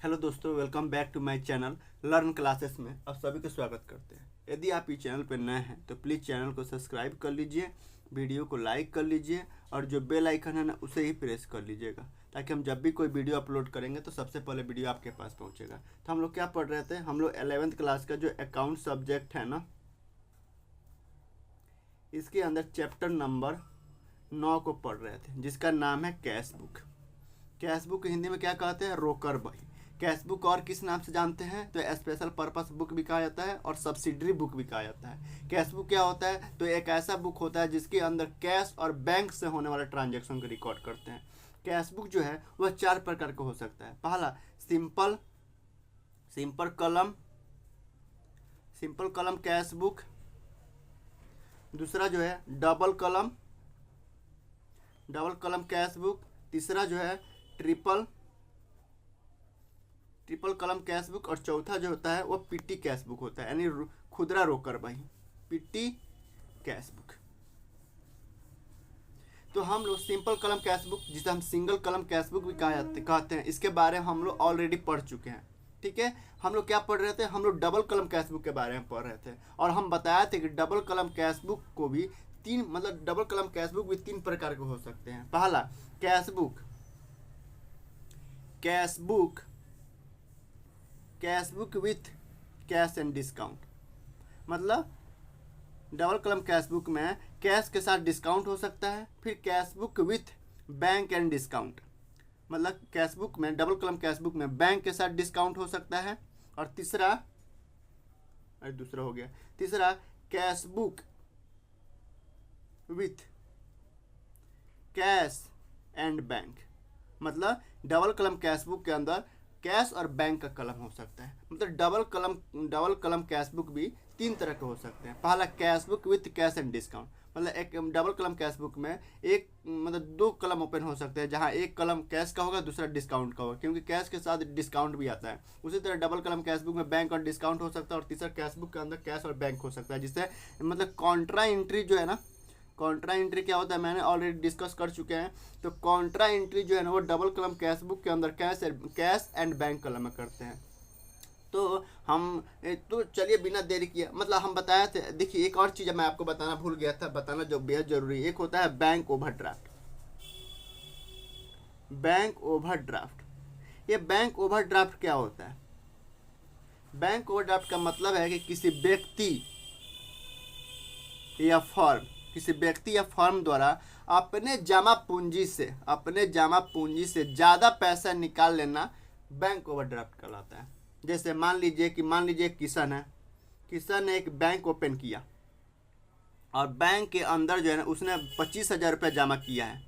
Hello दोस्तों, welcome back to my channel learn classes में आप सभी का स्वागत करते हैं। यदि आप इस चैनल पर नए हैं तो प्लीज़ चैनल को सब्सक्राइब कर लीजिए, वीडियो को लाइक कर लीजिए और जो बेल आइकन है ना उसे ही प्रेस कर लीजिएगा, ताकि हम जब भी कोई वीडियो अपलोड करेंगे तो सबसे पहले वीडियो आपके पास पहुंचेगा। तो हम लोग क्या पढ़ रहे थे, हम लोग 11th क्लास का जो अकाउंट सब्जेक्ट है ना, इसके अंदर चैप्टर नंबर 9 को पढ़ रहे थे, जिसका नाम है cash book. Cash book Hindi में क्या कहते हैं, रोकर बही। कैश बुक और किस नाम से जानते हैं, तो स्पेशल पर्पस बुक भी कहा जाता है और सब्सिडरी बुक भी कहा जाता है। कैश बुक क्या होता है, तो एक ऐसा बुक होता है जिसके अंदर कैश और बैंक से होने वाले ट्रांजेक्शन को रिकॉर्ड करते हैं। कैश बुक जो है वह 4 प्रकार का हो सकता है। पहला सिंपल सिंपल कलम सिंपल कलम कैश बुक। दूसरा जो है डबल कलम कैश बुक। तीसरा जो है ट्रिपल कलम कैश बुक। और चौथा जो होता है वो पिट्टी कैश बुक होता है, यानी खुदरा रोकर बही, पिट्टी कैश बुक। तो हम लोग सिंपल कलम कैश बुक, जिसे हम सिंगल कलम कैश बुक भी कहते हैं, इसके बारे में हम लोग ऑलरेडी पढ़ चुके हैं। ठीक है, हम लोग क्या पढ़ रहे थे, हम लोग डबल कलम कैश बुक के बारे में पढ़ रहे थे और हम बताए थे कि डबल कलम कैश बुक को भी डबल कलम कैश बुक भी 3 प्रकार के हो सकते हैं। पहला cash book with cash and discount. मतलब डबल कलम कैश बुक में कैश के साथ डिस्काउंट हो सकता है। फिर cash book with bank and discount, मतलब कैश बुक में, डबल कलम कैश बुक में बैंक के साथ डिस्काउंट हो सकता है। और तीसरा cash book with cash and bank. मतलब डबल कलम कैश बुक के अंदर कैश और बैंक का कलम हो सकता है। मतलब डबल कलम कैश बुक भी 3 तरह के हो सकते हैं। पहला cash book with cash and discount, मतलब एक डबल कलम कैश बुक में एक 2 कलम ओपन हो सकते हैं, जहां एक कलम कैश का होगा, दूसरा डिस्काउंट का होगा, क्योंकि कैश के साथ डिस्काउंट भी आता है। उसी तरह डबल कलम कैश बुक में बैंक और डिस्काउंट हो सकता है। और तीसरा कैश बुक के अंदर कैश और बैंक हो सकता है, जिससे मतलब कॉन्ट्रा एंट्री जो है ना, कॉन्ट्रा एंट्री क्या होता है मैंने ऑलरेडी डिस्कस कर चुके हैं। तो कॉन्ट्रा एंट्री जो है ना वो डबल कलम कैश बुक के अंदर कैश एंड बैंक कलम में करते हैं। तो चलिए बिना देरी किए, मतलब हम बताए थे। देखिए, एक और चीज़ मैं आपको बताना भूल गया था, बताना जो बेहद जरूरी है। एक होता है बैंक ओवरड्राफ्ट। ये बैंक ओवरड्राफ्ट क्या होता है? बैंक ओवरड्राफ्ट का मतलब है कि किसी व्यक्ति या फर्म द्वारा अपने जमा पूंजी से ज़्यादा पैसा निकाल लेना बैंक ओवरड्राफ्ट कहलाता है। जैसे मान लीजिए किशन ने एक बैंक ओपन किया और बैंक के अंदर जो है ना उसने 25,000 रुपये जमा किया है,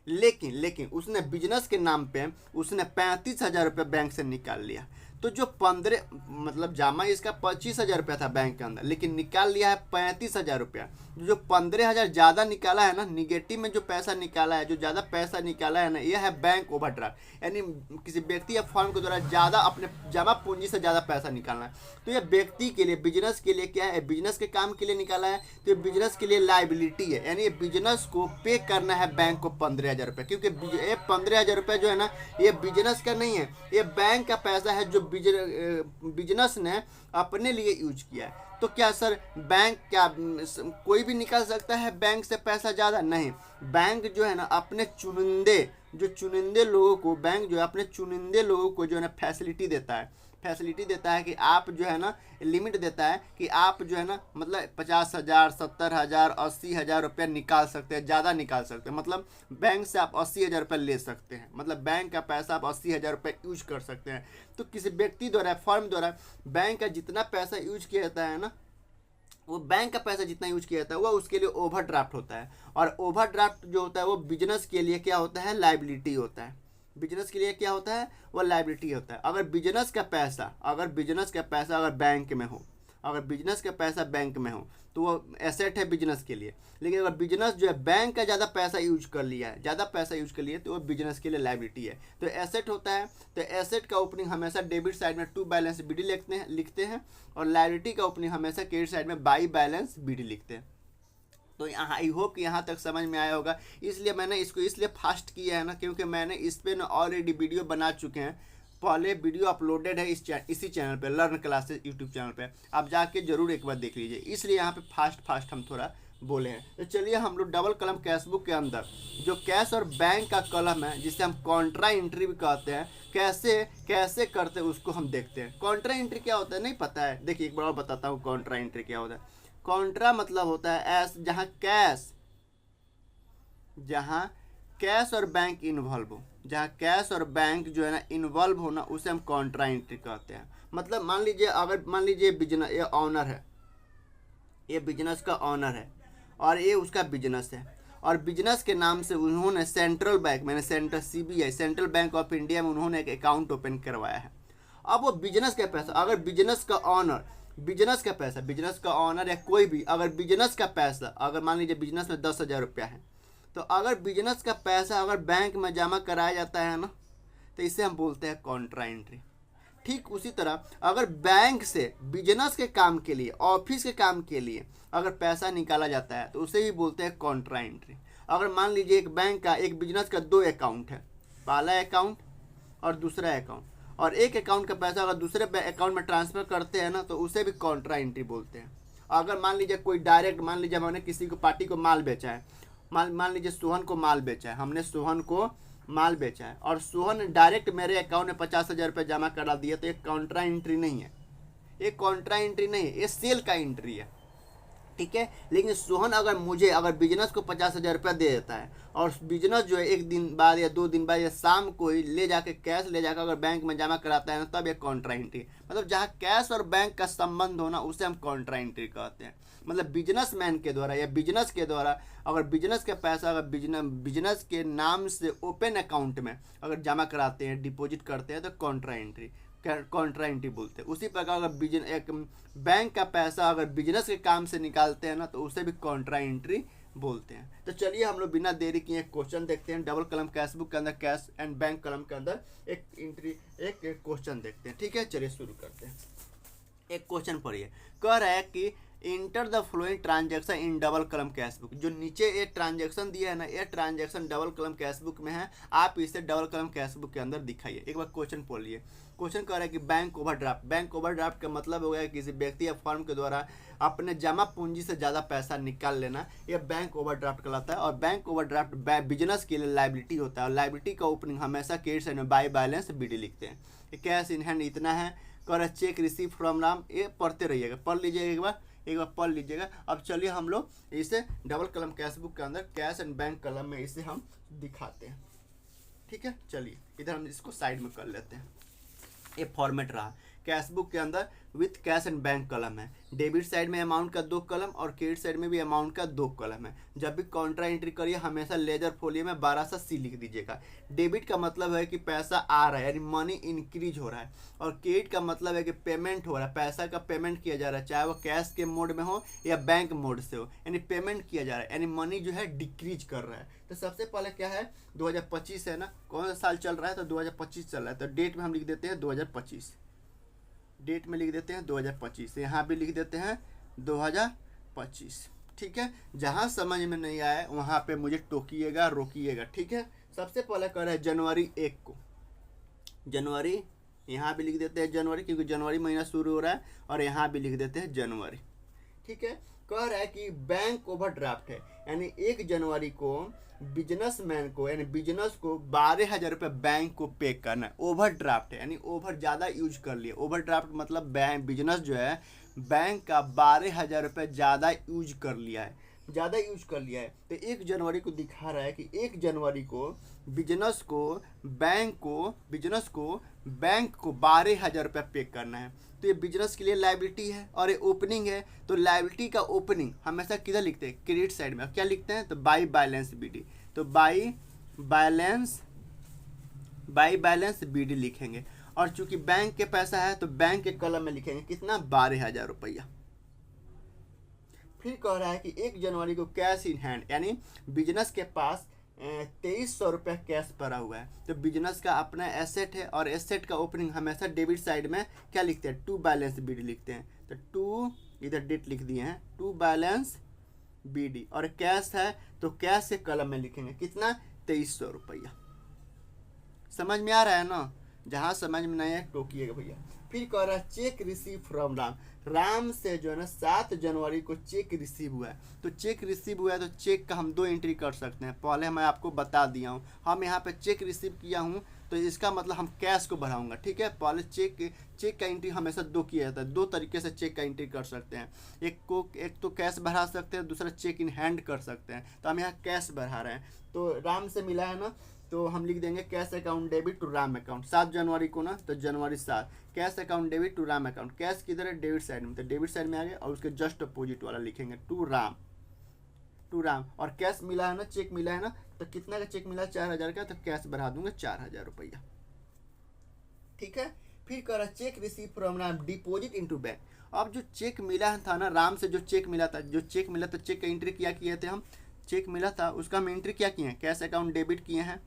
लेकिन उसने बिजनेस के नाम पे उसने 35,000 रुपये बैंक से निकाल लिया। तो जो 15 मतलब जमा इसका 25,000 रुपया था बैंक के अंदर, लेकिन निकाल लिया है 35,000 रुपया। जो 15,000 ज़्यादा निकाला है ना, निगेटिव में जो पैसा निकाला है, जो ज़्यादा पैसा निकाला है ना, यह है बैंक ओवरड्राफ्ट। यानी किसी व्यक्ति या फर्म के द्वारा ज़्यादा अपने जमा पूंजी से ज़्यादा पैसा निकालना है। तो यह व्यक्ति के लिए, बिजनेस के लिए क्या है, बिजनेस के काम के लिए निकाला है, तो ये बिजनेस के लिए लाइबिलिटी है। यानी ये बिजनेस को पे करना है बैंक को 15,000 रुपये, क्योंकि ये 15,000 रुपये जो है ना, ये बिजनेस का नहीं है, ये बैंक का पैसा है जो बिजनेस ने अपने लिए यूज किया है। तो क्या सर बैंक क्या कोई भी निकाल सकता है बैंक से पैसा ज़्यादा? नहीं, बैंक जो है ना अपने चुनिंदे लोगों को, बैंक जो है अपने चुनिंदे लोगों को जो है ना फैसिलिटी देता है कि आप जो है ना, लिमिट देता है कि आप जो है ना मतलब 50,000, 70,000, 80,000 रुपये निकाल सकते हैं, ज़्यादा निकाल सकते हैं। मतलब बैंक से आप 80,000 रुपये ले सकते हैं, मतलब बैंक का पैसा आप 80,000 रुपये यूज कर सकते हैं। तो किसी व्यक्ति द्वारा, फर्म द्वारा बैंक का जितना पैसा यूज किया जाता है ना, वो बैंक का पैसा जितना यूज किया जाता है वह उसके लिए ओवरड्राफ्ट होता है। और ओवरड्राफ्ट जो होता है वो बिजनेस के लिए क्या होता है, लाइबिलिटी होता है। बिजनेस के लिए क्या होता है, वो लाइबिलिटी होता है। अगर बिजनेस का पैसा अगर बैंक में हो, अगर बिजनेस का पैसा बैंक में हो तो वो एसेट है बिजनेस के लिए। लेकिन अगर बिजनेस जो है बैंक का ज़्यादा पैसा यूज कर लिया तो वो बिजनेस के लिए लायबिलिटी है। तो एसेट होता है, तो एसेट का ओपनिंग हमेशा डेबिट साइड में टू बैलेंस बी डी लिखते हैं और लायबिलिटी का ओपनिंग हमेशा क्रेडिट साइड में बाई बैलेंस बी डी लिखते हैं। तो यहाँ आई होप कि यहाँ तक समझ में आया होगा। इसलिए मैंने इसको इसलिए फास्ट किया है ना, क्योंकि मैंने इस पर ना ऑलरेडी वीडियो बना चुके हैं पहले वीडियो अपलोडेड है इसी चैनल पे, लर्न क्लासेस यूट्यूब चैनल पे, आप जाके जरूर एक बार देख लीजिए, इसलिए यहाँ पे फास्ट हम थोड़ा बोले हैं। तो चलिए हम लोग डबल कलम कैशबुक के अंदर जो कैश और बैंक का कलम है, जिसे हम कॉन्ट्रा एंट्री भी कहते हैं, कैसे करते हैं उसको हम देखते हैं। कॉन्ट्रा एंट्री क्या होता है नहीं पता है? देखिए एक बार और बताता हूँ कॉन्ट्रा एंट्री क्या होता है। कॉन्ट्रा मतलब होता है जहाँ कैश और बैंक इन्वॉल्व हो, जहाँ कैश और बैंक जो है ना इन्वॉल्व होना, उसे हम कॉन्ट्रा एंट्री कहते हैं। मतलब मान लीजिए बिजनेस, ये ऑनर है, ये बिजनेस का ऑनर है और ये उसका बिजनेस है, और बिजनेस के नाम से उन्होंने सेंट्रल बैंक मैंने CBI central bank of India में उन्होंने एक अकाउंट ओपन करवाया है। अब वो बिजनेस का पैसा, अगर बिजनेस का ऑनर या कोई भी, अगर बिजनेस का पैसा, अगर मान लीजिए बिजनेस में 10,000 रुपया है, तो अगर बिजनेस का पैसा अगर बैंक में जमा कराया जाता है ना, तो इसे हम बोलते हैं कॉन्ट्रा एंट्री। ठीक उसी तरह अगर बैंक से बिजनेस के काम के लिए, ऑफिस के काम के लिए अगर पैसा निकाला जाता है, तो उसे ही बोलते हैं कॉन्ट्रा एंट्री। अगर मान लीजिए एक बैंक का, एक बिजनेस का 2 अकाउंट है, पहला अकाउंट और दूसरा अकाउंट, और एक अकाउंट का पैसा अगर दूसरे अकाउंट में ट्रांसफर करते हैं ना, तो उसे भी कॉन्ट्रा एंट्री बोलते हैं। अगर मान लीजिए कोई डायरेक्ट, मान लीजिए हमने किसी को पार्टी को माल बेचा है, मान लीजिए सोहन को माल बेचा है, हमने सोहन को माल बेचा है और सोहन ने डायरेक्ट मेरे अकाउंट में 50,000 रुपये जमा करा दिया, तो एक कॉन्ट्रा एंट्री नहीं है, ये सेल का एंट्री है। ठीक है, लेकिन सोहन अगर बिजनेस को 50,000 रुपया दे देता है, और बिजनेस जो है 1 दिन बाद या 2 दिन बाद या शाम को ही कैश ले जाकर अगर बैंक में जमा कराता है ना, तब एक कॉन्ट्रा एंट्री, मतलब जहाँ कैश और बैंक का संबंध होना, उसे हम कॉन्ट्रा एंट्री कहते हैं। मतलब बिजनेसमैन के द्वारा या बिजनेस के द्वारा अगर बिजनेस का पैसा अगर बिजनेस के नाम से ओपन अकाउंट में अगर जमा कराते हैं, डिपॉजिट करते हैं, तो कॉन्ट्रा एंट्री बोलते हैं। उसी प्रकार अगर एक बैंक का पैसा अगर बिजनेस के काम से निकालते हैं ना, तो उसे भी कॉन्ट्रा एंट्री बोलते हैं। तो चलिए हम लोग बिना देरी किए एक क्वेश्चन देखते हैं। डबल कलम कैशबुक के अंदर, कैश एंड बैंक कलम के अंदर एक क्वेश्चन देखते हैं। ठीक है, चलिए शुरू करते हैं। एक क्वेश्चन पढ़िए, कह रहा है कि enter the flowing transaction in double कलम कैशबुक। जो नीचे ये ट्रांजैक्शन दिया है ना, ये ट्रांजैक्शन डबल कलम कैशबुक में है, आप इसे डबल कलम कैशबुक के अंदर दिखाइए। एक बार क्वेश्चन पढ़िए। क्वेश्चन कह रहा है कि बैंक ओवरड्राफ्ट का मतलब हो गया किसी व्यक्ति या फर्म के द्वारा अपने जमा पूंजी से ज़्यादा पैसा निकाल लेना, यह बैंक ओवरड्राफ्ट कहलाता है। और बैंक ओवरड्राफ्ट बिजनेस के लिए लायबिलिटी होता है, और लायबिलिटी का ओपनिंग हमेशा क्रेडिट साइड में बाय बैलेंस BD लिखते हैं। कैश इन हैंड इतना है, कह रहा चेक रिसीव फ्रॉम राम, ये पढ़ते रहिएगा, पढ़ लीजिएगा एक बार पढ़ लीजिएगा। अब चलिए हम लोग इसे डबल कलम कैशबुक के अंदर कैश एंड बैंक कलम में इसे हम दिखाते हैं। ठीक है, चलिए इधर हम इसको साइड में कर लेते हैं। ये फॉर्मेट रहा, कैशबुक के अंदर विथ कैश एंड बैंक कलम है, डेबिट साइड में अमाउंट का 2 कलम और क्रेडिट साइड में भी अमाउंट का 2 कलम है। जब भी कॉन्ट्रा एंट्री करिए हमेशा लेजर फोलियो में 12 सा C लिख दीजिएगा। डेबिट का मतलब है कि पैसा आ रहा है, यानी मनी इंक्रीज हो रहा है, और क्रेडिट का मतलब है कि पेमेंट हो रहा है, पैसा का पेमेंट किया जा रहा है, चाहे वो कैश के मोड में हो या बैंक मोड से हो, यानी पेमेंट किया जा रहा है, यानी मनी जो है डिक्रीज कर रहा है। तो सबसे पहले क्या है, 2025 है ना, कौन सा साल चल रहा है, तो 2025 चल रहा है, तो डेट में हम लिख देते हैं 2025, डेट में लिख देते हैं 2025, यहाँ भी लिख देते हैं 2025। ठीक है, जहाँ समझ में नहीं आए वहाँ पे मुझे टोकिएगा, रोकिएगा। ठीक है, सबसे पहले कर रहा है जनवरी 1 को, जनवरी, यहाँ भी लिख देते हैं जनवरी, क्योंकि जनवरी महीना शुरू हो रहा है, और यहाँ भी लिख देते हैं जनवरी। ठीक है, कह रहा है कि बैंक ओवरड्राफ्ट है, यानी 1 जनवरी को बिजनेसमैन को, यानी बिजनेस को 12,000 रुपये बैंक को पे करना है। ओवरड्राफ्ट है, यानी ओवर ज़्यादा यूज कर लिए। ओवरड्राफ्ट मतलब बैंक बिजनेस जो है बैंक का 12,000 रुपये ज़्यादा यूज कर लिया है, तो 1 जनवरी को दिखा रहा है कि 1 जनवरी को बिजनेस को बैंक को 12,000 रुपये पे करना है। तो ये बिजनेस के लिए लायबिलिटी है और ये ओपनिंग है, तो लायबिलिटी का ओपनिंग हमेशा किधर लिखते हैं, क्रेडिट साइड में। क्या लिखते हैं, तो बाई बैलेंस BD, तो बाई बैलेंस BD लिखेंगे। और चूंकि बैंक के पैसा है तो बैंक के कलम में लिखेंगे कितना, 12,000 रुपया। फिर कह रहा है कि 1 जनवरी को कैश इन हैंड, यानी बिजनेस के पास 2300 रुपया कैश पड़ा हुआ है, तो बिजनेस का अपना एसेट है, और एसेट का ओपनिंग हमेशा डेबिट साइड में क्या लिखते हैं, टू बैलेंस BD लिखते हैं। तो टू, इधर डेट लिख दिए हैं, टू बैलेंस BD, और कैश है तो कैश के कलम में लिखेंगे कितना, 2300 रुपया। समझ में आ रहा है ना, जहाँ समझ में नहीं आए टोकिएगा भैया। फिर कह रहा है check receive from Ram, Ram से जो है ना 7 जनवरी को चेक रिसीव हुआ है। तो चेक रिसीव हुआ है तो चेक का हम 2 एंट्री कर सकते हैं। पहले मैं आपको बता दिया हूँ, हम यहाँ पे चेक रिसीव किया हूँ तो इसका मतलब हम कैश को बढ़ाऊंगा, ठीक है। पहले चेक का एंट्री हमेशा 2 किया जाता है, 2 तरीके से चेक का एंट्री कर सकते हैं। एक तो कैश बढ़ा सकते हैं, दूसरा चेक इन हैंड कर सकते हैं। तो हम यहाँ कैश बढ़ा रहे हैं, तो राम से मिला है ना, तो हम लिख देंगे cash account debit to Ram account 7 जनवरी को ना, तो जनवरी 7 cash account debit to Ram account. Cash किधर है? डेबिट साइड में, तो डेबिट साइड में आ गया और उसके जस्ट अपोजिट वाला लिखेंगे टू राम, टू राम। और कैश मिला है ना, चेक मिला है ना, तो कितना का चेक मिला? 4000 का, तो कैश बढ़ा दूंगा 4000 रुपया, ठीक है। फिर कह रहा check receive from Ram deposit into bank. अब जो चेक मिला था ना राम से, जो चेक मिला था, तो चेक का एंट्री क्या किए थे हम? चेक मिला था उसका हम एंट्री क्या किए हैं? कैश अकाउंट डेबिट किए हैं,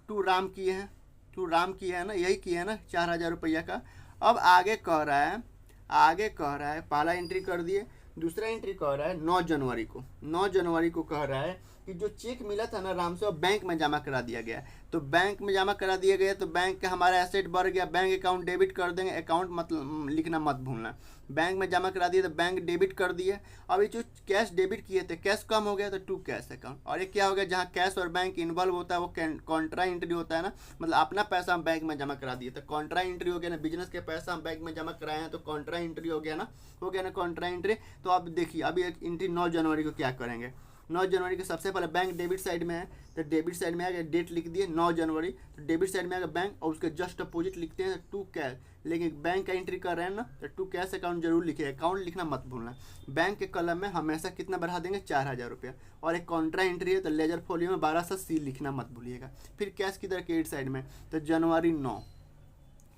टू राम किए हैं, ना, यही किए हैं ना 4000 रुपया का। अब आगे कह रहा है पहला एंट्री कर दिए, दूसरा एंट्री कह रहा है 9 जनवरी को कह रहा है कि जो चेक मिला था ना राम से वो बैंक में जमा करा दिया गया। तो बैंक में जमा करा दिया गया तो बैंक का हमारा एसेट बढ़ गया, बैंक अकाउंट डेबिट कर देंगे, अकाउंट मतलब लिखना मत भूलना। बैंक में जमा करा दिए तो बैंक डेबिट कर दिए। अब ये जो कैश डेबिट किए थे, कैश कम हो गया तो टू कैश अकाउंट। और ये क्या हो गया? जहाँ कैश और बैंक इन्वॉल्व होता है वो कॉन्ट्रा एंट्री होता है ना, मतलब अपना पैसा हम बैंक में जमा करा दिए तो कॉन्ट्रा एंट्री हो गया ना। बिजनेस के पैसा हम बैंक में जमा कराए हैं तो कॉन्ट्रा एंट्री हो गया ना, कॉन्ट्रा एंट्री। तो अब देखिए अभी एक एंट्री 9 जनवरी को क्या करेंगे? 9 जनवरी के सबसे पहले बैंक डेबिट साइड में है, तो डेबिट साइड में आ गया, डेट लिख दिए 9 जनवरी, तो डेबिट साइड में आ गया बैंक और उसके जस्ट अपोजिट लिखते हैं टू कैश। लेकिन बैंक का एंट्री कर रहे हैं ना, तो टू कैश अकाउंट जरूर लिखिए, अकाउंट लिखना मत भूलना। बैंक के कलम में हमेशा कितना बढ़ा देंगे? 4000 रुपया। और एक कॉन्ट्रा एंट्री है तो लेजर फोलियो में 1200 सी लिखना मत भूलिएगा। फिर कैश किधर? क्रेडिट साइड में, तो जनवरी 9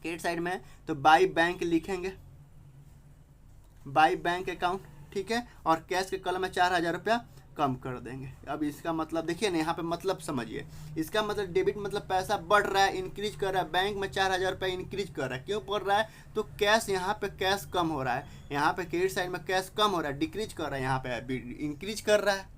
क्रेडिट साइड में, तो बाई बैंक लिखेंगे, बाई बैंक अकाउंट, ठीक है। और कैश के कलम में 4000 रुपया कम कर देंगे। अब इसका मतलब देखिए ना, यहाँ पे मतलब समझिए, इसका मतलब डेबिट मतलब पैसा बढ़ रहा है, इंक्रीज कर रहा है। बैंक में 4000 रुपये इंक्रीज कर रहा है, क्यों बढ़ रहा है? तो कैश यहाँ पे कैश कम हो रहा है, यहाँ पे क्रेडिट साइड में कैश कम हो रहा है, डिक्रीज कर रहा है, यहाँ पे इंक्रीज कर रहा है,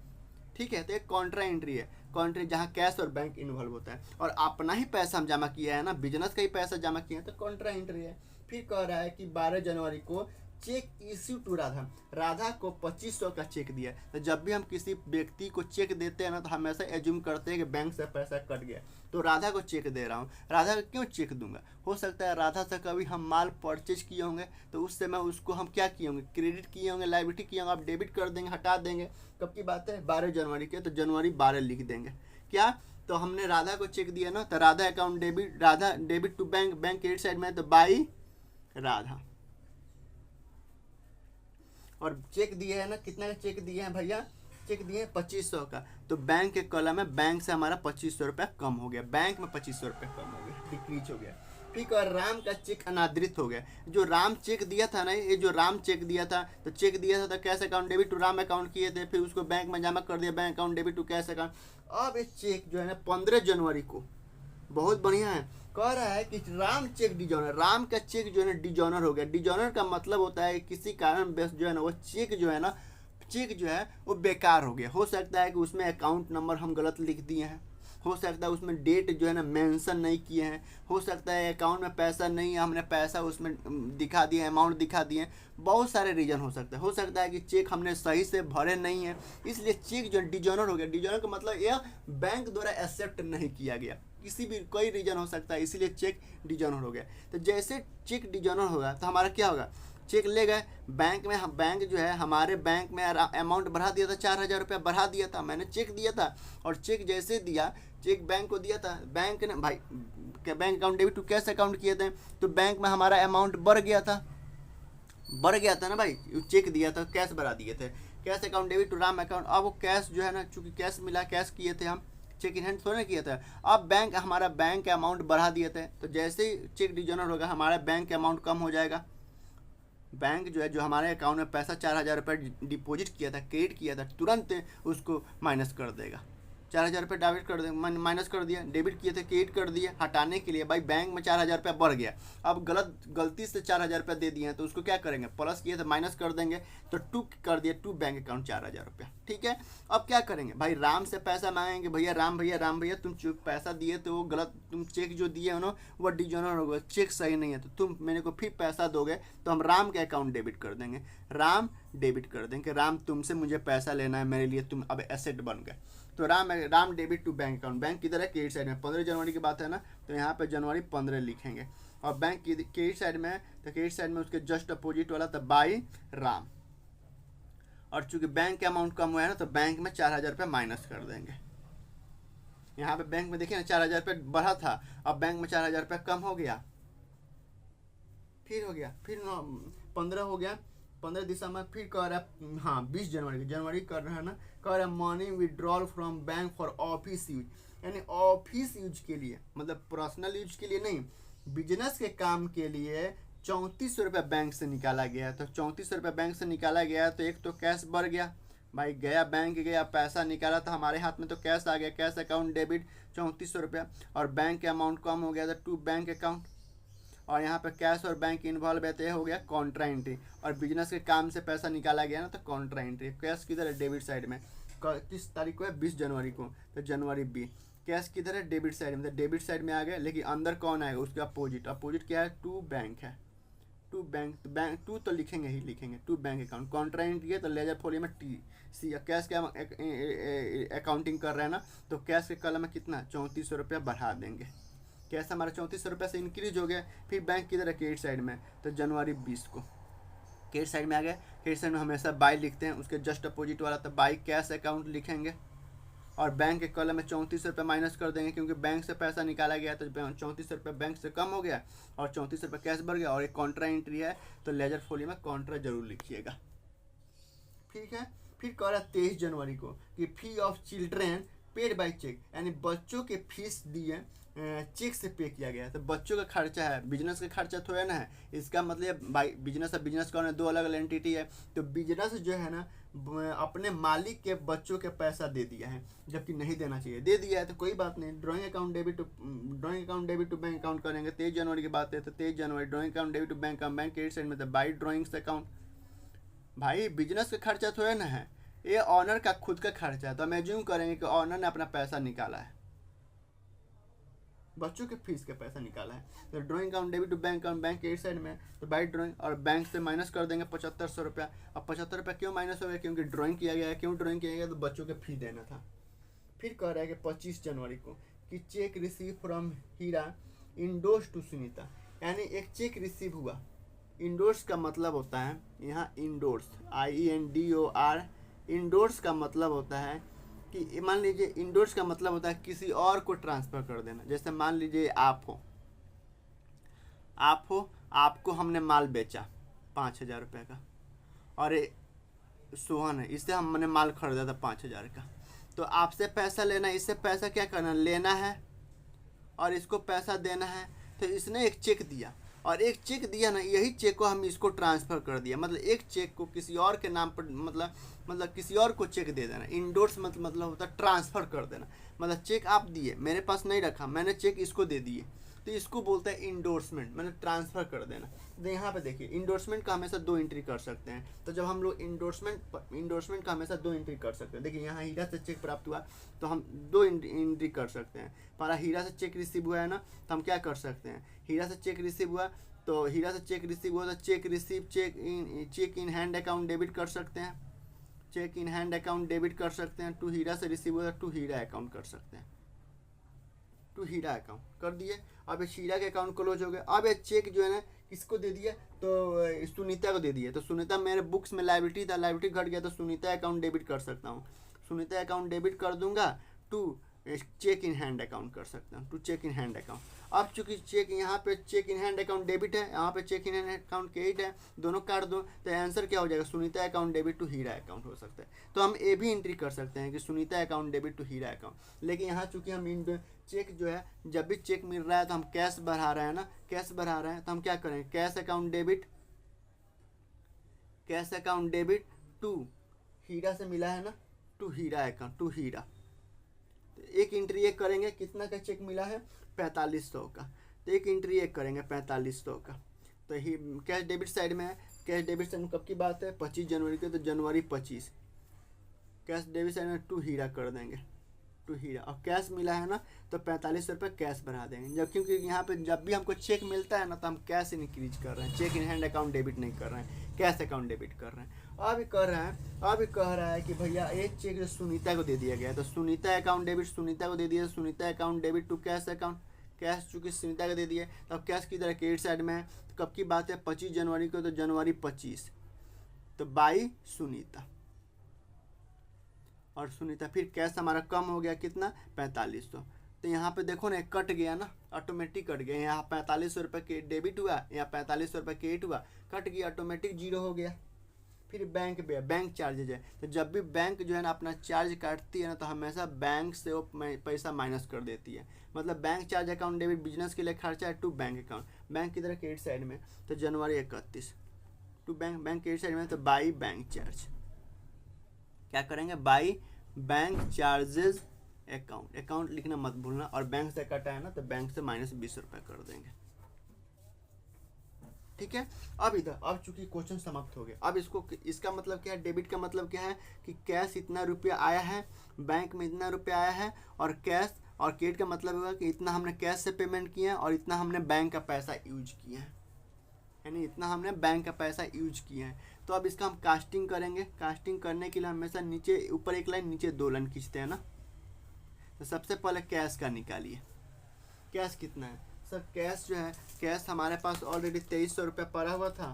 ठीक है। तो एक कॉन्ट्रा एंट्री है, कॉन्ट्री जहाँ कैश और बैंक इन्वॉल्व होता है और अपना ही पैसा हम जमा किया है ना, बिजनेस का ही पैसा जमा किया है, तो कॉन्ट्रा एंट्री है। फिर कह रहा है कि 12 जनवरी को चेक इश्यू टू राधा को 2500 का चेक दिया। तो जब भी हम किसी व्यक्ति को चेक देते हैं ना, तो हमेशा एज्यूम करते हैं कि बैंक से पैसा कट गया, तो राधा को चेक दे रहा हूँ। राधा को क्यों चेक दूंगा? हो सकता है राधा से कभी हम माल परचेज किए होंगे, तो उस समय उसको हम क्या किए होंगे? क्रेडिट किए होंगे, लाइबिलिटी किए होंगे, आप डेबिट कर देंगे, हटा देंगे। कब की बात है? 12 जनवरी के, तो जनवरी 12 लिख देंगे। क्या? तो हमने राधा को चेक दिया ना, तो Radha account debit, Radha debit to bank, bank credit side में, तो बाई राधा। और चेक दिए है ना, कितना का चेक दिए हैं भैया? चेक दिए 2500 का, तो बैंक के कॉलम में बैंक से हमारा 2500 रुपया कम हो गया, बैंक में 2500 रुपया कम हो गया, डिक्रीज हो गया। ठीक है। और राम का चेक अनादृत हो गया। जो राम चेक दिया था ना, ये जो राम चेक दिया था, तो चेक दिया था तो cash account debit to Ram account किए थे, फिर उसको बैंक में जमा कर दिया, bank account debit to cash account. अब ये चेक जो है ना 15 जनवरी को, बहुत बढ़िया है, कह रहा है कि राम चेक डिजॉनर, राम का चेक जो है ना डिजॉनर हो गया। डिजॉनर का मतलब होता है किसी कारण जो है ना वो चेक जो है वो बेकार हो गया। हो सकता है कि उसमें अकाउंट नंबर हम गलत लिख दिए हैं, हो सकता है उसमें डेट जो है ना मेंशन नहीं किए हैं, हो सकता है अकाउंट में पैसा नहीं है, हमने पैसा उसमें दिखा दिए, अमाउंट दिखा दिए, बहुत सारे रीजन हो सकता है कि चेक हमने सही से भरे नहीं है, इसलिए चेक जो डिजॉनर हो गया। डिजॉनर का मतलब यह बैंक द्वारा एक्सेप्ट नहीं किया गया, किसी भी कोई रीजन हो सकता है, इसीलिए चेक डिजॉनर हो गया। तो जैसे चेक डिजॉनर होगा तो हमारा क्या होगा? चेक ले गए बैंक में, बैंक जो है हमारे बैंक में अमाउंट बढ़ा दिया था, 4000 रुपया बढ़ा दिया था, मैंने चेक दिया था। और चेक जैसे दिया, चेक बैंक को दिया था, बैंक ने भाई bank account debit to cash account किए थे, तो बैंक में हमारा अमाउंट बढ़ गया था ना भाई, चेक दिया था, कैश बढ़ा दिए थे, cash account debit to Ram account. अब वो कैश जो है ना, चूँकि कैश मिला, कैश किए थे हम, चेक इन हैंड थोड़ा किया था। अब हमारा बैंक का अमाउंट बढ़ा दिए थे, तो जैसे ही चेक डिजॉनर होगा हमारा बैंक का अमाउंट कम हो जाएगा। बैंक जो है, जो हमारे अकाउंट में पैसा 4000 रुपये डिपॉजिट किया था, क्रेडिट किया था, तुरंत उसको माइनस कर देगा। 4,000 रुपये डेबिट कर देंगे, माइनस कर दिया, डेबिट किए थे क्रेडिट कर दिए। हटाने के लिए भाई बैंक में 4,000 रुपया बढ़ गया, अब गलती से 4,000 रुपया दे दिए हैं तो उसको क्या करेंगे, प्लस किए थे माइनस कर देंगे, तो टू कर दिए, टू बैंक अकाउंट 4,000 रुपया। ठीक है, अब क्या करेंगे भाई, राम से पैसा मांगेंगे, भैया राम भैया तुम पैसा दिए तो वो गलत, तुम चेक जो दिए हो ना वो डिजोनर हो गया, चेक सही नहीं है, तो तुम मेरे को फिर पैसा दोगे तो हम राम के अकाउंट डेबिट कर देंगे, राम डेबिट कर देंगे, राम तुमसे मुझे पैसा लेना है मेरे लिए, तुम अब एसेट बन गए। तो Ram debit to bank account, bank किधर है, क्रेडिट साइड में, 15 जनवरी की बात है ना, तो यहाँ पे जनवरी 15 लिखेंगे, और बैंक की क्रेडिट साइड में है तो क्रेडिट साइड में उसके जस्ट अपोजिट वाला तो बाई राम, और चूंकि बैंक का अमाउंट कम हुआ है ना तो बैंक में 4,000 रुपये माइनस कर देंगे। यहाँ पे बैंक में देखिए ना 4,000 रुपये बढ़ा था, अब बैंक में 4,000 रुपये कम हो गया, फिर हो गया, फिर 15 हो गया, 15 दिसंबर, फिर कह रहा है हाँ 20 जनवरी कर रहा है ना, कह रहा है money withdrawal from bank for office use, यानी ऑफिस यूज के लिए, मतलब पर्सनल यूज के लिए नहीं, बिजनेस के काम के लिए 3400 रुपये बैंक से निकाला गया। तो 3400 रुपये बैंक से निकाला गया तो एक तो कैश बढ़ गया भाई, गया बैंक गया पैसा निकाला तो हमारे हाथ में तो कैश आ गया, कैश अकाउंट डेबिट 3400 रुपया, और बैंक के अमाउंट कम हो गया था टू बैंक अकाउंट, और यहाँ पे कैश और बैंक इन्वॉल्व है तो ये हो गया कॉन्ट्रा एंट्री, और बिजनेस के काम से पैसा निकाला गया ना तो कॉन्ट्रा एंट्री। कैश किधर है, डेबिट साइड में, किस तारीख को है, 20 जनवरी को, तो जनवरी 20, कैश किधर है, डेबिट साइड में, तो डेबिट साइड में आ गया, लेकिन अंदर कौन आएगा, उसके अपोजिट, अपोजिट क्या है, टू बैंक है, टू बैंक, तो बैंक टू तो लिखेंगे ही लिखेंगे, to bank account, contra entry है तो लेजर फोलियो में टी सी, कैश क्या अकाउंटिंग कर रहे हैं ना, तो कैश के कलम में कितना 3400 रुपया बढ़ा देंगे, कैश हमारा 3400 रुपये से इंक्रीज हो गया। फिर बैंक किधर है, क्रेडिट साइड में, तो जनवरी 20 को क्रेडिट साइड में आ गया, क्रेडिट साइड में हमेशा बाई लिखते हैं, उसके जस्ट अपोजिट वाला तो बाई कैश अकाउंट लिखेंगे, और बैंक के कॉलम में 3400 रुपये माइनस कर देंगे, क्योंकि बैंक से पैसा निकाला गया तो 3400 रुपये बैंक से कम हो गया और 3400 रुपये कैश बढ़ गया, और एक कॉन्ट्रा एंट्री है तो लेजर फोलियो में कॉन्ट्रा जरूर लिखिएगा। ठीक है, फिर कह रहा है 23 जनवरी को कि fee of children paid by cheque, यानी बच्चों के फीस दिए चेक से पे किया गया है, तो बच्चों का खर्चा है, बिजनेस का खर्चा थोड़ा ना है, इसका मतलब भाई बिजनेस और बिजनेस कौन है, दो अलग अलग एंटिटी है, तो बिजनेस जो है ना अपने मालिक के बच्चों के पैसा दे दिया है, जबकि नहीं देना चाहिए, दे दिया है तो कोई बात नहीं, drawing account debit to bank account करेंगे। 23 जनवरी की बात है तो 23 जनवरी drawing account debit to bank credit side में, तो बाई ड्राइंग्स अकाउंट, भाई बिजनेस का खर्चा थोड़ा ना है, ये ऑनर का खुद का खर्चा है, तो हम एज्यूम करेंगे कि ऑनर ने अपना पैसा निकाला है, बच्चों के फीस का पैसा निकाला है, तो drawing account debit to bank credit side में, तो बाई ड्राइंग, और बैंक से माइनस कर देंगे 7500 रुपया। अब 75 रुपया क्यों माइनस हो गया, क्योंकि ड्राइंग किया गया है, क्यों ड्राइंग किया गया, तो बच्चों के फी देना था। फिर कह रहा है कि 25 जनवरी को कि cheque receive from Hira endorse to Sunita, यानी एक चेक रिसीव हुआ, इंडोर्स का मतलब होता है यहाँ इंडोर्स, IENDOR, इंडोर्स का मतलब होता है कि मान लीजिए इंडोर्स का मतलब होता है किसी और को ट्रांसफ़र कर देना, जैसे मान लीजिए आप हो, आपको हमने माल बेचा 5,000 रुपये का, और सोहन है, इससे हमने माल खरीदा था 5,000 का, तो आपसे पैसा लेना, इससे पैसा क्या करना, लेना है और इसको पैसा देना है, तो इसने एक चेक दिया, और एक चेक दिया ना, यही चेक को हम इसको ट्रांसफ़र कर दिया, मतलब एक चेक को किसी और के नाम पर, मतलब किसी और को चेक दे देना। इंडोर्स मतलब होता है ट्रांसफ़र कर देना, मतलब चेक आप दिए, मेरे पास नहीं रखा, मैंने चेक इसको दे दिए, तो इसको बोलता है इंडोर्समेंट, मतलब ट्रांसफ़र कर देना। तो यहाँ पे देखिए इंडोर्समेंट का हमेशा 2 एंट्री कर सकते हैं, तो जब हम लोग इंडोर्समेंट का हमेशा 2 एंट्री कर सकते हैं। देखिए यहाँ हीरा से चेक प्राप्त हुआ तो हम 2 एंट्री कर सकते हैं, पहला हीरा से चेक रिसीव हुआ है ना, तो हम क्या कर सकते हैं, हीरा से चेक रिसीव हुआ तो cheque in hand account debit कर सकते हैं, cheque in hand account debit कर सकते हैं, टू हीरा से रिसीव हुआ टू हीरा अकाउंट कर सकते हैं, टू हीरा अकाउंट कर दिए। अब ये हीरा के अकाउंट क्लोज हो गए। अब ये चेक जो है ना किसको दे दिया, तो सुनीता को दे दिया, तो सुनीता मेरे बुक्स में लाइबिलिटी था, लाइबिलिटी घट गया तो सुनीता अकाउंट डेबिट कर सकता हूँ, सुनीता अकाउंट डेबिट कर दूंगा to cheque in hand account कर सकता हूँ, to cheque in hand account. अब चूंकि चेक यहाँ पे cheque in hand account debit है, यहाँ पे cheque in hand account credit है, दोनों काट दो तो आंसर क्या हो जाएगा, Sunita account debit to Hira account हो सकता है। तो हम ये भी एंट्री कर सकते हैं कि Sunita account debit to Hira account. लेकिन यहाँ चूंकि हम चेक जो है जब भी चेक मिल रहा है तो हम कैश बढ़ा रहे हैं ना, कैश बढ़ा रहे हैं तो हम क्या करेंगे, कैश अकाउंट डेबिट टू हीरा से मिला है ना, टू हीरा अकाउंट, टू हीरा एक एंट्री एक करेंगे, कितना का चेक मिला है 4500 का, तो एक एंट्री एक करेंगे 4500 का। तो ही कैश डेबिट साइड में है, कैश डेबिट साइड में कब की बात है 25 जनवरी की, तो जनवरी 25 कैश डेबिट साइड में 2 हीरा कर देंगे, 2 हीरा। और कैश मिला है ना तो 4500 रुपये कैश बढ़ा देंगे, जब क्योंकि यहाँ पे जब भी हमको चेक मिलता है ना तो हम कैश इंक्रीज कर रहे हैं, cheque in hand account debit नहीं कर रहे हैं, कैश अकाउंट डेबिट कर रहे हैं। अभी कह रहा है कि भैया एक चेक जो सुनीता को दे दिया गया है, तो सुनीता अकाउंट डेबिट सुनीता को दे दिया, Sunita account debit to cash account, cash चूँकि सुनीता को दे दिया, तब कैश की तरह क्रेडिट साइड में है। तो कब की बात है 25 जनवरी को, तो जनवरी 25, तो बाई सुनीता और सुनीता। फिर कैश हमारा कम हो गया कितना 4500, तो यहाँ पे देखो ना कट गया ना, ऑटोमेटिक कट गया, यहाँ 4500 रुपये के डेबिट हुआ, यहाँ 4500 रुपये क्रेडिट हुआ, कट गया, ऑटोमेटिक जीरो हो गया। फिर बैंक पे बैंक चार्जेज है, तो जब भी बैंक जो है ना अपना चार्ज काटती है ना तो हमेशा बैंक से वो पैसा माइनस कर देती है। मतलब bank charge account debit business के लिए खर्चा है टू बैंक अकाउंट, बैंक की तरह क्रेडिट साइड में, तो जनवरी 31 टू बैंक क्रेडिट साइड में, तो बाई बैंक चार्ज क्या करेंगे, by bank charges account, account लिखना मत भूलना, और बैंक से कटा है ना तो बैंक से -20 रुपये कर देंगे। ठीक है, अब चूंकि क्वेश्चन समाप्त हो गया, अब इसका मतलब क्या है, डेबिट का मतलब क्या है कि कैश इतना रुपया आया है, बैंक में इतना रुपया आया है, और कैश, और क्रेडिट का मतलब होगा कि इतना हमने कैश से पेमेंट किया है और इतना हमने बैंक का पैसा यूज किया है, यानी इतना हमने बैंक का पैसा यूज किया है। तो अब इसका हम कास्टिंग करेंगे, कास्टिंग करने के लिए हमेशा नीचे ऊपर एक लाइन नीचे 2 लाइन खींचते हैं ना। तो सबसे पहले कैश का निकालिए, कैश कितना है सर, कैश जो है, कैश हमारे पास ऑलरेडी 2300 रुपये पड़ा हुआ था,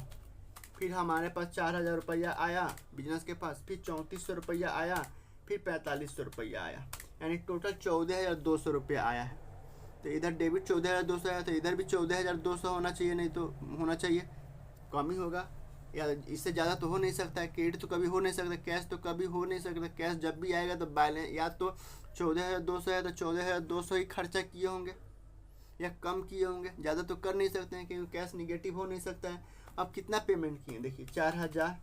फिर हमारे पास 4000 रुपया आया बिजनेस के पास, फिर 3400 रुपया आया, फिर 4500 रुपया आया, यानी टोटल 14200 रुपया आया है। तो इधर डेबिट 14200 आया, तो इधर भी 14200 होना चाहिए, नहीं तो होना चाहिए कम ही होगा, या इससे ज़्यादा तो हो नहीं सकता है। क्रेडिट तो कभी हो नहीं सकता, कैश तो कभी हो नहीं सकता, कैश जब भी आएगा तो बैलेंस या तो 14200 है तो 14200 ही खर्चा किए होंगे या कम किए होंगे, ज़्यादा तो कर नहीं सकते हैं क्योंकि कैश निगेटिव हो नहीं सकता है। अब कितना पेमेंट किए देखिए, 4000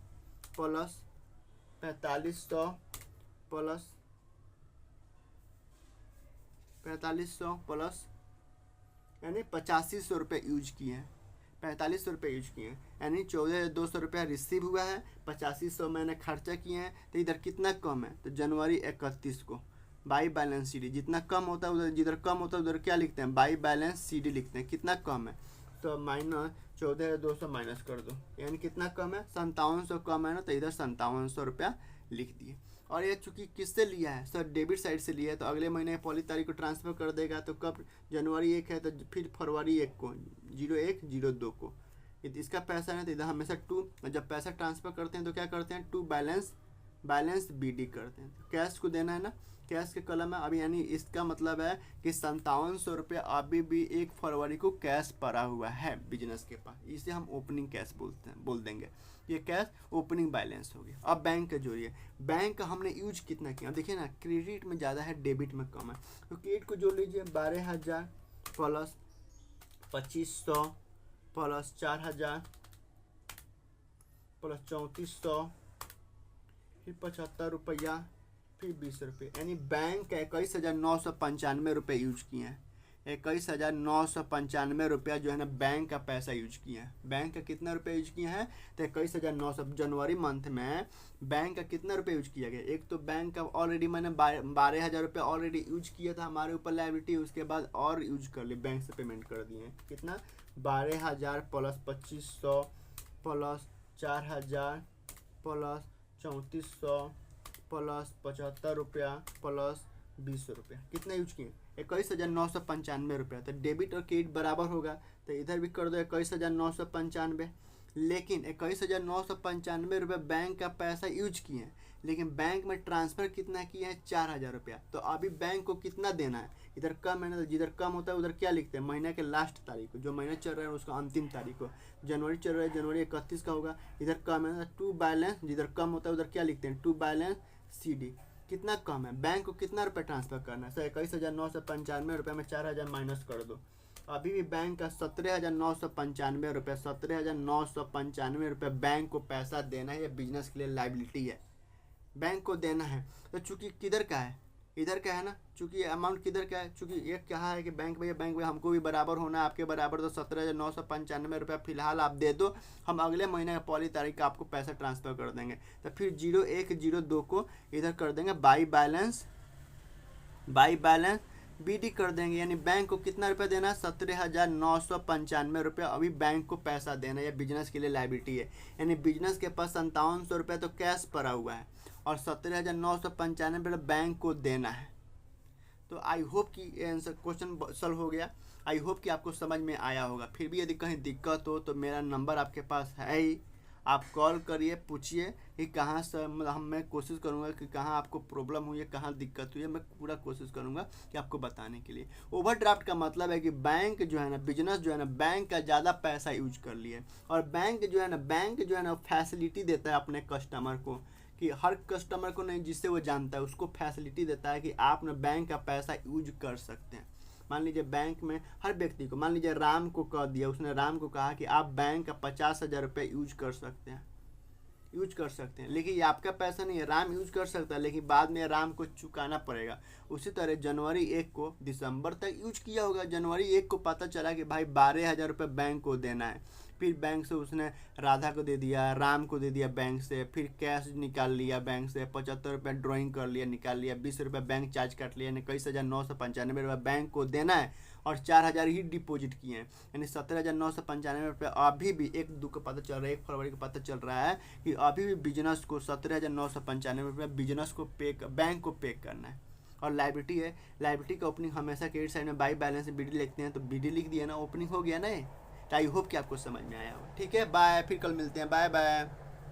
प्लस 4500 प्लस 4500 प्लस यानी 8500 रुपये यूज किए हैं, 4500 रुपये यूज किए हैं, यानी 14200 रुपया रिसीव हुआ है, 8500 मैंने खर्चा किए हैं। तो इधर कितना कम है, तो जनवरी 31 को बाई बैलेंस सी डी, जितना कम होता है उधर, जिधर कम होता है उधर क्या लिखते हैं, बाई बैलेंस सी डी लिखते हैं। कितना कम है, तो -14200 माइनस कर दो, यानी कितना कम है 5700 कम है ना, तो इधर 5700 रुपया लिख दिए। और ये चूंकि किससे लिया है सर, डेबिट साइड से लिया है, तो अगले महीने 1 तारीख को ट्रांसफ़र कर देगा। तो कब, जनवरी 1 है तो फिर फरवरी 1 को, 01/02 को इसका पैसा है, तो इधर हमेशा 2, जब पैसा ट्रांसफ़र करते हैं तो क्या करते हैं 2 बैलेंस बी डी करते हैं। तो कैश को देना है ना, कैश के कलम है अभी, यानी इसका मतलब है कि 5700 रुपया अभी भी 1 फरवरी को कैश पड़ा हुआ है बिजनेस के पास, इसे हम ओपनिंग कैश बोल देंगे। ये कैश ओपनिंग बैलेंस हो गया। अब बैंक का जोड़िए, बैंक का हमने यूज कितना किया, देखिए ना क्रेडिट में ज़्यादा है, डेबिट में कम है, तो क्रेडिट को जोड़ लीजिए 12000 प्लस 2500 प्लस 4000 प्लस 3400 फिर 75 रुपया फिर 20 रुपये, यानी बैंक 21,995 रुपये यूज किए हैं। 21,995 रुपया जो है ना बैंक का पैसा यूज किया है। बैंक का कितना रुपया यूज किया है, तो 21,900 जनवरी मंथ में बैंक का कितना रुपया यूज किया गया। एक तो बैंक का ऑलरेडी मैंने 12,000 रुपया ऑलरेडी यूज किया था हमारे ऊपर लायबिलिटी, उसके बाद और यूज कर लिए, बैंक से पेमेंट कर दिए हैं। कितना 12,000 प्लस 2500 प्लस 4,000 प्लस 3400 प्लस 75 रुपया प्लस 20 रुपया, कितना यूज किए 21,995 रुपया। तो डेबिट और क्रेडिट बराबर होगा, तो इधर भी कर दो 21,995, लेकिन 21,995 रुपये बैंक का पैसा यूज किए हैं, लेकिन बैंक में ट्रांसफ़र कितना किए हैं 4,000 रुपया। तो अभी बैंक को कितना देना है, इधर कम है ना, तो जिधर कम होता है उधर क्या लिखते हैं, महीने के लास्ट तारीख को, जो महीना चल रहा है उसका अंतिम तारीख को, जनवरी चल रहा है जनवरी 31 का होगा, इधर कम है ना, टू बैलेंस, जिधर कम होता है उधर क्या लिखते हैं टू बैलेंस सी डी। कितना कम है, बैंक को कितना रुपये ट्रांसफ़र करना है, 21,995 रुपये में 4,000 माइनस कर दो, अभी भी बैंक का 17,995 रुपये, 17,995 रुपये बैंक को पैसा देना है, ये बिजनेस के लिए लायबिलिटी है, बैंक को देना है। तो चूंकि किधर का है, इधर क्या है ना, चूंकि अमाउंट किधर क्या है, चूंकि एक कहा है कि बैंक भैया हमको भी बराबर होना है आपके बराबर, तो 17,995 फिलहाल आप दे दो, हम अगले महीने की 1 तारीख का आपको पैसा ट्रांसफ़र कर देंगे। तो फिर 0102 को इधर कर देंगे बाई बैलेंस BD कर देंगे, यानी बैंक को कितना रुपया देना है, 17,995 रुपये अभी बैंक को पैसा देना है। यह बिजनेस के लिए लाइबिलिटी है, यानी बिजनेस के पास 5700 रुपये तो कैश पड़ा हुआ है और 17,995 बैंक को देना है। तो आई होप कि आंसर क्वेश्चन सॉल्व हो गया। आई होप कि आपको समझ में आया होगा। फिर भी यदि कहीं दिक्कत हो तो मेरा नंबर आपके पास है ही, आप कॉल करिए, पूछिए कि कहाँ से, मतलब मैं कोशिश करूँगा कि कहाँ आपको प्रॉब्लम हुई है, कहाँ दिक्कत हुई है, मैं पूरा कोशिश करूँगा कि आपको बताने के लिए। ओवरड्राफ्ट का मतलब है कि बैंक जो है ना, बिजनेस जो है ना, बैंक का ज़्यादा पैसा यूज कर लिए, और बैंक जो है ना फैसिलिटी देता है अपने कस्टमर को, कि हर कस्टमर को नहीं, जिससे वो जानता है उसको फैसिलिटी देता है कि आप ना बैंक का पैसा यूज कर सकते हैं। मान लीजिए बैंक में हर व्यक्ति को, मान लीजिए राम को कह दिया, उसने राम को कहा कि आप बैंक का 50,000 रुपये यूज कर सकते हैं, लेकिन ये आपका पैसा नहीं है, राम यूज कर सकता है, लेकिन बाद में राम को चुकाना पड़ेगा। उसी तरह जनवरी 1 को दिसंबर तक यूज किया होगा, जनवरी 1 को पता चला कि भाई 12,000 रुपये बैंक को देना है, फिर बैंक से उसने राधा को दे दिया, राम को दे दिया बैंक से, फिर कैश निकाल लिया बैंक से, 75 रुपये ड्राइंग कर लिया, निकाल लिया, 20 रुपये बैंक चार्ज काट लिया, यानी 21,995 रुपये बैंक को देना है, और 4,000 ही डिपॉजिट किए हैं, यानी 17,995 रुपये। अभी भी 1 को पता चल रहा है, 1 फरवरी को पता चल रहा है कि अभी भी बिजनेस को 17,995 रुपये बिजनेस को बैंक को पे करना है। और लाइबिलिटी है, लाइबिलिटी का ओपनिंग हमेशा क्रेडिट साइड में बाई बैलेंस BD लिखते हैं, तो BD लिख दिया ना, ओपनिंग हो गया ना। तो आई होप कि आपको समझ में आया हो। ठीक है, बाय, फिर कल मिलते हैं, बाय बाय।